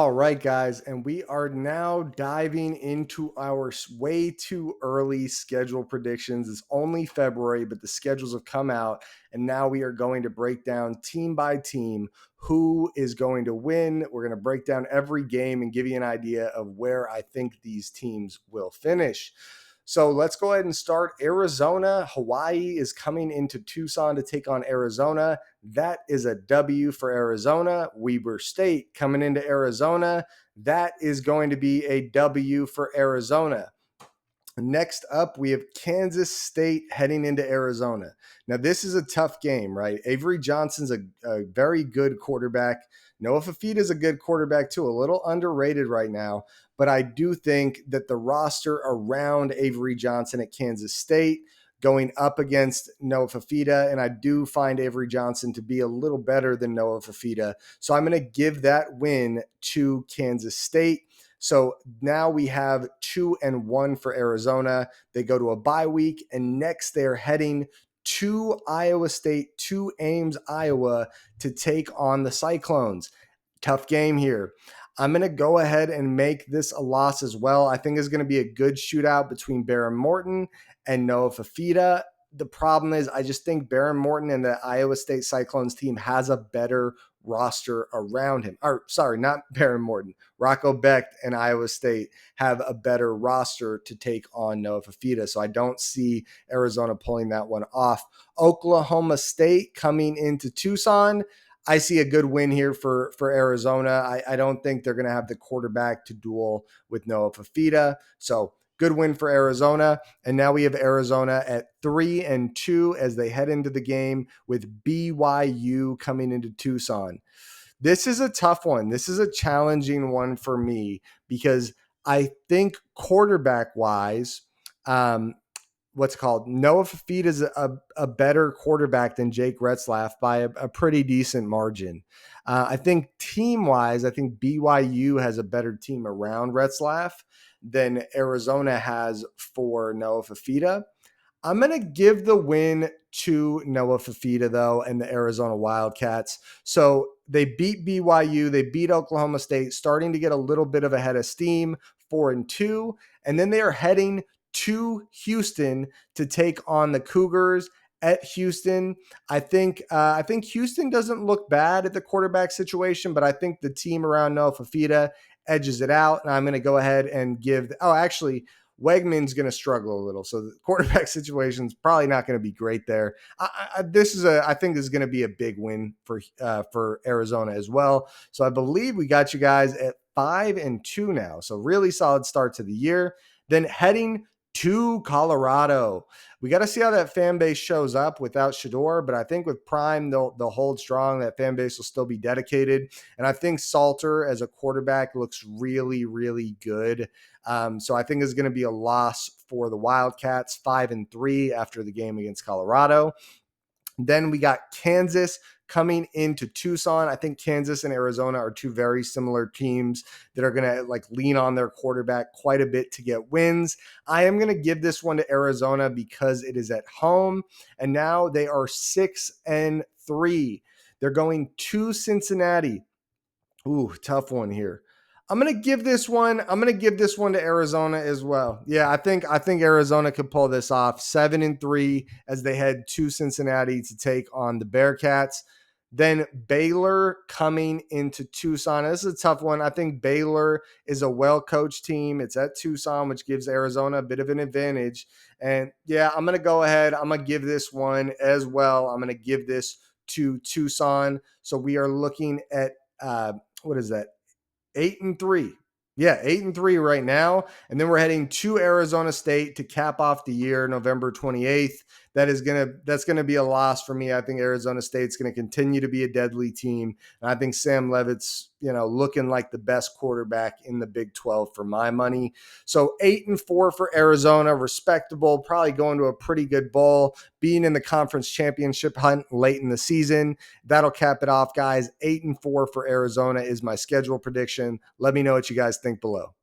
All right, guys, and we are now diving into our way too early schedule predictions. It's only February, but the schedules have come out, and now we are going to break down team by team who is going to win. We're going to break down every game and give you an idea of where I think these teams will finish. So let's go ahead and start. Arizona, Hawaii is coming into Tucson to take on Arizona. That is a W for Arizona. Weber State coming into Arizona. That is going to be a W for Arizona. Next up, we have Kansas State heading into Arizona. Now, this is a tough game, right? Avery Johnson's a very good quarterback. Noah Fafita is a good quarterback, too, a little underrated right now. But I do think that the roster around Avery Johnson at Kansas State going up against Noah Fafita, and I do find Avery Johnson to be a little better than Noah Fafita. So I'm going to give that win to Kansas State. So now we have 2-1 for Arizona. They go to a bye week, and next they're heading to Iowa State, to Ames, Iowa, to take on the Cyclones. Tough game here. I'm going to go ahead and make this a loss as well. I think it's going to be a good shootout between Baron Morton and Noah Fafita. The problem is I just think Baron Morton and the Iowa State Cyclones team has a better roster around him. Or sorry, not Baron Morton. Rocco Becht and Iowa State have a better roster to take on Noah Fafita. So I don't see Arizona pulling that one off. Oklahoma State coming into Tucson. I see a good win here for Arizona. I don't think they're going to have the quarterback to duel with Noah Fafita. So good win for Arizona. And now we have Arizona at 3-2 as they head into the game with BYU coming into Tucson. This is a tough one. This is a challenging one for me because I think quarterback wise, Noah Fafita is a better quarterback than Jake Retzlaff by a pretty decent margin. I think team wise, I think BYU has a better team around Retzlaff than Arizona has for Noah Fafita. I'm going to give the win to Noah Fafita, though, and the Arizona Wildcats. So they beat BYU, they beat Oklahoma State, starting to get a little bit of a head of steam, 4-2. And then they are heading to Houston to take on the Cougars at Houston. I think Houston doesn't look bad at the quarterback situation, but I think the team around Noah Fafita edges it out. And I'm going to go ahead and give Wegman's going to struggle a little, so the quarterback situation is probably not going to be great there. I think this is going to be a big win for Arizona as well. So I believe we got you guys at 5-2 now. So really solid start to the year. Then heading to Colorado, we got to see how that fan base shows up without Shedeur, but I think with Prime they'll hold strong. That fan base will still be dedicated, and I think Salter as a quarterback looks really, really good. So I think it's going to be a loss for the Wildcats, 5-3 after the game against Colorado. Then we got Kansas coming into Tucson. I think Kansas and Arizona are two very similar teams that are going to lean on their quarterback quite a bit to get wins. I am going to give this one to Arizona because it is at home, and now they are 6-3. They're going to Cincinnati. Ooh, tough one here. I'm gonna give this one to Arizona as well. Yeah, I think Arizona could pull this off. 7-3 as they head to Cincinnati to take on the Bearcats. Then Baylor coming into Tucson. This is a tough one. I think Baylor is a well-coached team. It's at Tucson, which gives Arizona a bit of an advantage. And yeah, I'm going to go ahead. I'm going to give this one as well. I'm going to give this to Tucson. So we are looking at what is that? 8-3. Yeah, 8-3 right now. And then we're heading to Arizona State to cap off the year, November 28th. That's gonna be a loss for me. I think Arizona State's gonna continue to be a deadly team. And I think Sam Levitt's, looking like the best quarterback in the Big 12 for my money. So 8-4 for Arizona, respectable, probably going to a pretty good bowl, being in the conference championship hunt late in the season. That'll cap it off, guys. 8-4 for Arizona is my schedule prediction. Let me know what you guys think below.